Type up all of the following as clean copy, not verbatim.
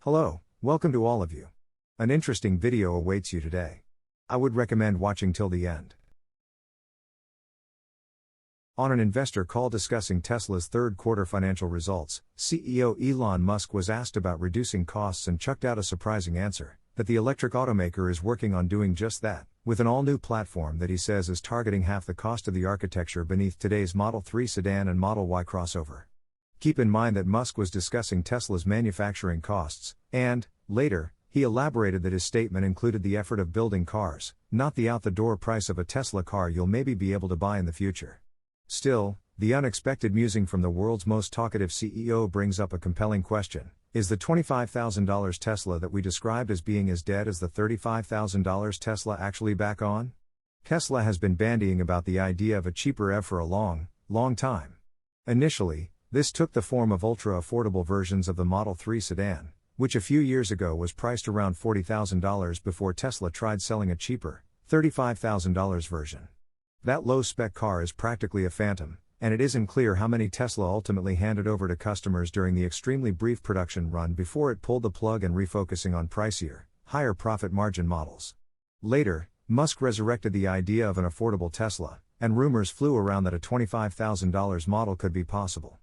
Hello, welcome to all of you. An interesting video awaits you today. I would recommend watching till the end. On an investor call discussing Tesla's third quarter financial results, CEO Elon Musk was asked about reducing costs and chucked out a surprising answer, that the electric automaker is working on doing just that, with an all-new platform that he says is targeting half the cost of the architecture beneath today's Model 3 sedan and Model Y crossover. Keep in mind that Musk was discussing Tesla's manufacturing costs, and, later, he elaborated that his statement included the effort of building cars, not the out-the-door price of a Tesla car you'll maybe be able to buy in the future. Still, the unexpected musing from the world's most talkative CEO brings up a compelling question. Is the $25,000 Tesla that we described as being as dead as the $35,000 Tesla actually back on? Tesla has been bandying about the idea of a cheaper EV for a long time. Initially, this took the form of ultra-affordable versions of the Model 3 sedan, which a few years ago was priced around $40,000 before Tesla tried selling a cheaper, $35,000 version. That low-spec car is practically a phantom, and it isn't clear how many Tesla ultimately handed over to customers during the extremely brief production run before it pulled the plug and refocusing on pricier, higher profit margin models. Later, Musk resurrected the idea of an affordable Tesla, and rumors flew around that a $25,000 model could be possible.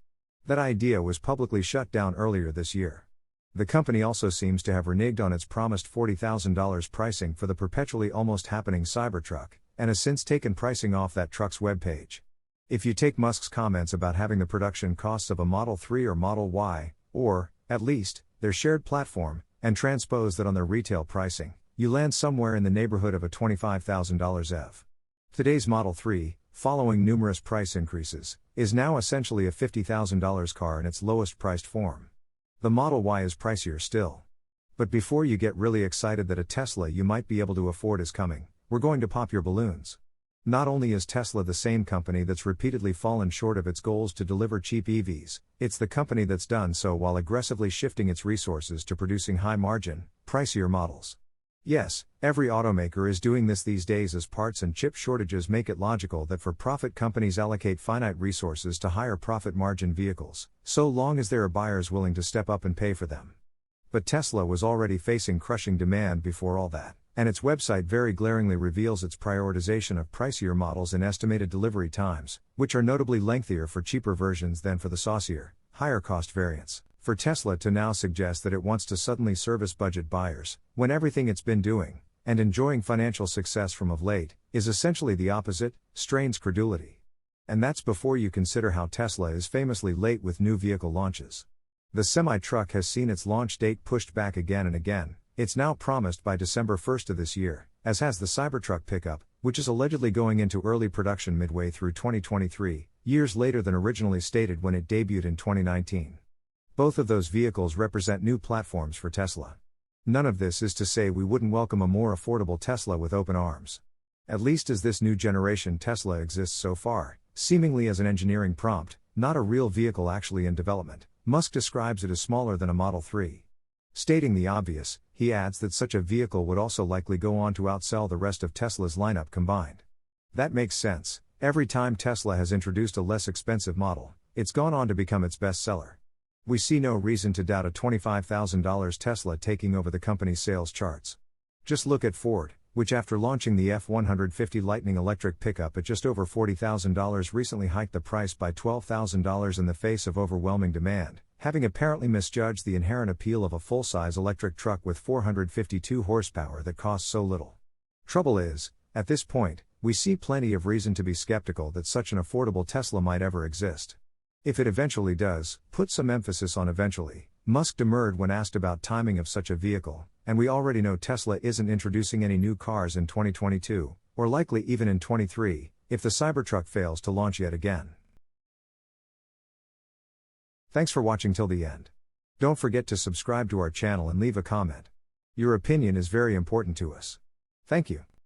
That idea was publicly shut down earlier this year. The company also seems to have reneged on its promised $40,000 pricing for the perpetually almost happening Cybertruck, and has since taken pricing off that truck's webpage. If you take Musk's comments about having the production costs of a Model 3 or Model Y, or, at least, their shared platform, and transpose that on their retail pricing, you land somewhere in the neighborhood of a $25,000 EV. Today's Model 3, following numerous price increases, is now essentially a $50,000 car in its lowest priced form. The Model Y is pricier still. But before you get really excited that a Tesla you might be able to afford is coming, we're going to pop your balloons. Not only is Tesla the same company that's repeatedly fallen short of its goals to deliver cheap EVs, it's the company that's done so while aggressively shifting its resources to producing high-margin, pricier models. Yes, every automaker is doing this these days as parts and chip shortages make it logical that for-profit companies allocate finite resources to higher profit margin vehicles, so long as there are buyers willing to step up and pay for them. But Tesla was already facing crushing demand before all that, and its website very glaringly reveals its prioritization of pricier models in estimated delivery times, which are notably lengthier for cheaper versions than for the saucier, higher-cost variants. For Tesla to now suggest that it wants to suddenly service budget buyers, when everything it's been doing, and enjoying financial success from of late, is essentially the opposite, strains credulity. And that's before you consider how Tesla is famously late with new vehicle launches. The semi-truck has seen its launch date pushed back again and again. It's now promised by December 1st of this year, as has the Cybertruck pickup, which is allegedly going into early production midway through 2023, years later than originally stated when it debuted in 2019. Both of those vehicles represent new platforms for Tesla. None of this is to say we wouldn't welcome a more affordable Tesla with open arms. At least as this new generation Tesla exists so far, seemingly as an engineering prompt, not a real vehicle actually in development, Musk describes it as smaller than a Model 3. Stating the obvious, he adds that such a vehicle would also likely go on to outsell the rest of Tesla's lineup combined. That makes sense. Every time Tesla has introduced a less expensive model, it's gone on to become its best seller. We see no reason to doubt a $25,000 Tesla taking over the company's sales charts. Just look at Ford, which after launching the F-150 Lightning electric pickup at just over $40,000 recently hiked the price by $12,000 in the face of overwhelming demand, having apparently misjudged the inherent appeal of a full-size electric truck with 452 horsepower that costs so little. Trouble is, at this point, we see plenty of reason to be skeptical that such an affordable Tesla might ever exist. If it eventually does, put some emphasis on eventually, Musk demurred when asked about timing of such a vehicle, and we already know Tesla isn't introducing any new cars in 2022, or likely even in 2023, if the Cybertruck fails to launch yet again. Thanks for watching till the end. Don't forget to subscribe to our channel and leave a comment. Your opinion is very important to us. Thank you.